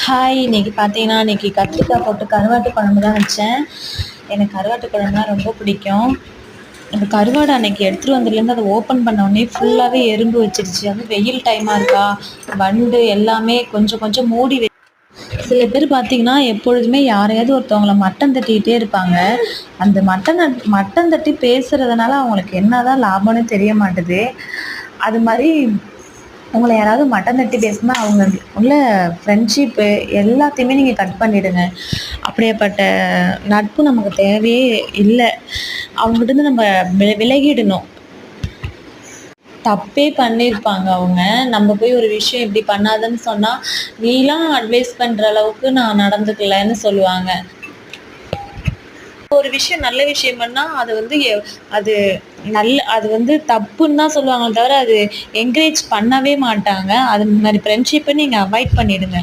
Hi! இன்னைக்கு பார்த்தீங்கன்னா, இன்னைக்கு கத்திரிக்காய் போட்டு கருவாட்டு குழம்பு தான் வச்சேன். எனக்கு கருவாட்டு குழம்புனா ரொம்ப பிடிக்கும். அந்த கருவாடு அன்னைக்கு எடுத்துட்டு வந்ததுலேருந்து அத ஓப்பன் பண்ண உடனே ஃபுல்லாவே எறும்பு வச்சிருச்சு. அதுவும் வெயில் டைமா இருக்கா, வண்டு எல்லாமே கொஞ்சம் கொஞ்சம் சில பேர் பார்த்தீங்கன்னா, எப்பொழுதுமே யாரையாவது ஒருத்தவங்கள மட்டம் தட்டிக்கிட்டே இருப்பாங்க. அந்த மட்டம் தட்டி பேசுறதுனால அவங்களுக்கு என்னதான் லாபம்னு தெரிய மாட்டுது. அது மாரி உங்கள யாராவது மட்டம் தட்டி பேசினா, அவங்க உள்ள ஃப்ரெண்ட்ஷிப்பு எல்லாத்தையுமே நீங்க கட் பண்ணிடுங்க. அப்படியாப்பட்ட நட்பு நமக்கு தேவையே இல்ல. அவங்ககிட்டருந்து நம்ம விலகிடணும். தப்பே பண்ணியிருப்பாங்க அவங்க. நம்ம போய் ஒரு விஷயம் இப்படி பண்ணாதன்னு சொன்னா, "நீலாம் அட்வைஸ் பண்ற அளவுக்கு நான் நடந்துக்கலன்னு" சொல்லுவாங்க. ஒரு விஷயம் நல்ல விஷயம் பண்ணா, அது வந்து அது அது வந்து தப்புன்னு தான் சொல்லுவாங்களே தவிர, அது என்கரேஜ் பண்ணவே மாட்டாங்க. அது மாரி ஃப்ரெண்ட்ஷிப்ப நீங்க அவாய்ட் பண்ணிடுங்க.